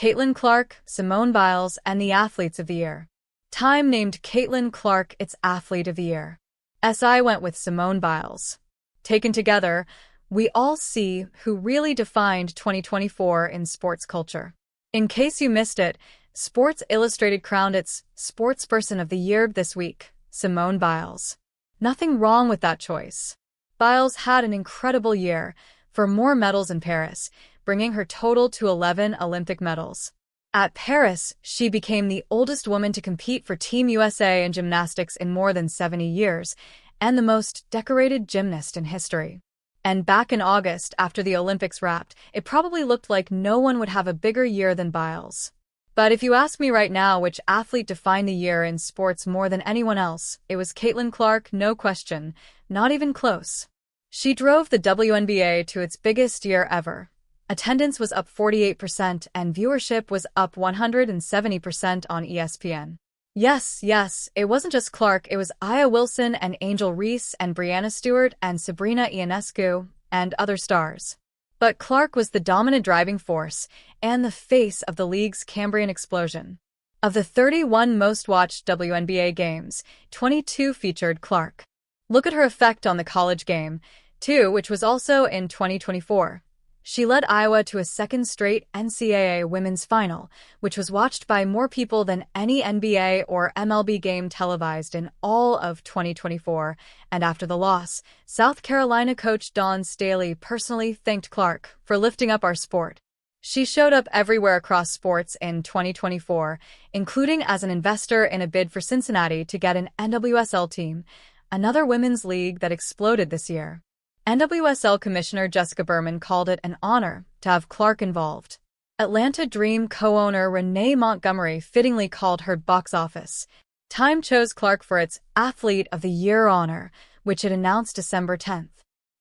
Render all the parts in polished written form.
Caitlin Clark, Simone Biles, and the Athletes of the Year. Time named Caitlin Clark its Athlete of the Year. SI went with Simone Biles. Taken together, we all see who really defined 2024 in sports culture. In case you missed it, Sports Illustrated crowned its Sportsperson of the Year this week, Simone Biles. Nothing wrong with that choice. Biles had an incredible year, for more medals in Paris, bringing her total to 11 Olympic medals. At Paris, she became the oldest woman to compete for Team USA in gymnastics in more than 70 years, and the most decorated gymnast in history. And back in August, after the Olympics wrapped, it probably looked like no one would have a bigger year than Biles. But if you ask me right now which athlete defined the year in sports more than anyone else, it was Caitlin Clark, no question, not even close. She drove the WNBA to its biggest year ever. Attendance was up 48% and viewership was up 170% on ESPN. Yes, it wasn't just Clark, it was Aya Wilson and Angel Reese and Brianna Stewart and Sabrina Ionescu and other stars. But Clark was the dominant driving force and the face of the league's Cambrian explosion. Of the 31 most-watched WNBA games, 22 featured Clark. Look at her effect on the college game, too, which was also in 2024. She led Iowa to a second straight NCAA women's final, which was watched by more people than any NBA or MLB game televised in all of 2024, and after the loss, South Carolina coach Dawn Staley personally thanked Clark for lifting up our sport. She showed up everywhere across sports in 2024, including as an investor in a bid for Cincinnati to get an NWSL team, another women's league that exploded this year. NWSL Commissioner Jessica Berman called it an honor to have Clark involved. Atlanta Dream co-owner Renee Montgomery fittingly called her box office. Time chose Clark for its Athlete of the Year honor, which it announced December 10th.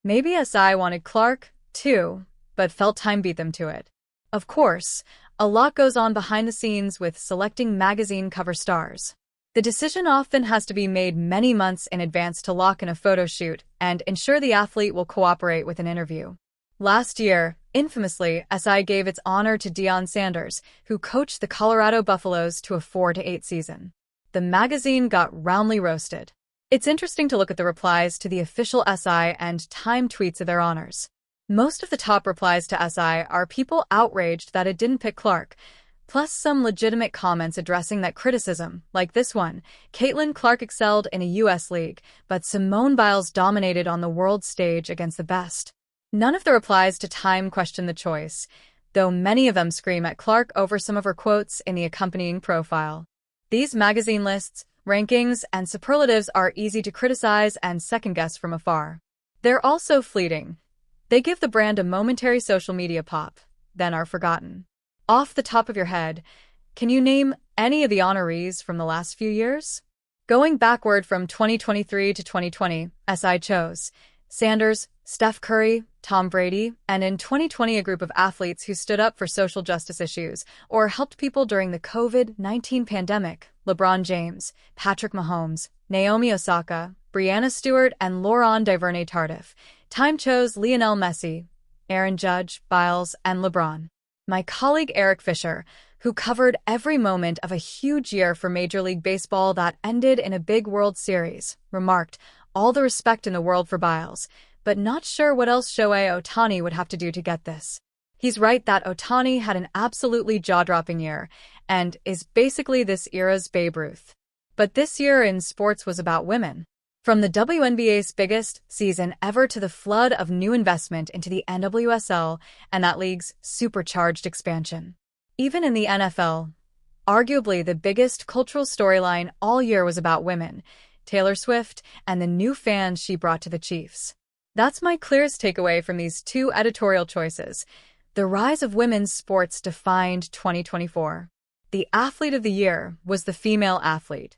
Maybe SI wanted Clark, too, but felt Time beat them to it. Of course, a lot goes on behind the scenes with selecting magazine cover stars. The decision often has to be made many months in advance to lock in a photo shoot and ensure the athlete will cooperate with an interview. Last year, infamously, SI gave its honor to Deion Sanders, who coached the Colorado Buffaloes to a 4-8 season. The magazine got roundly roasted. It's interesting to look at the replies to the official SI and Time tweets of their honors. Most of the top replies to SI are people outraged that it didn't pick Clark, plus some legitimate comments addressing that criticism, like this one. Caitlin Clark excelled in a U.S. league, but Simone Biles dominated on the world stage against the best. None of the replies to Time question the choice, though many of them scream at Clark over some of her quotes in the accompanying profile. These magazine lists, rankings, and superlatives are easy to criticize and second-guess from afar. They're also fleeting. They give the brand a momentary social media pop, then are forgotten. Off the top of your head, can you name any of the honorees from the last few years? Going backward from 2023 to 2020, SI chose Sanders, Steph Curry, Tom Brady, and in 2020 a group of athletes who stood up for social justice issues or helped people during the COVID-19 pandemic: LeBron James, Patrick Mahomes, Naomi Osaka, Brianna Stewart, and Laurent Duvernay-Tardif. Time chose Lionel Messi, Aaron Judge, Biles, and LeBron. My colleague Eric Fisher, who covered every moment of a huge year for Major League Baseball that ended in a big World Series, remarked, all the respect in the world for Biles, but not sure what else Shohei Ohtani would have to do to get this. He's right that Ohtani had an absolutely jaw-dropping year, and is basically this era's Babe Ruth. But this year in sports was about women. From the WNBA's biggest season ever to the flood of new investment into the NWSL and that league's supercharged expansion. Even in the NFL, arguably the biggest cultural storyline all year was about women, Taylor Swift, and the new fans she brought to the Chiefs. That's my clearest takeaway from these two editorial choices. The rise of women's sports defined 2024. The Athlete of the Year was the female athlete.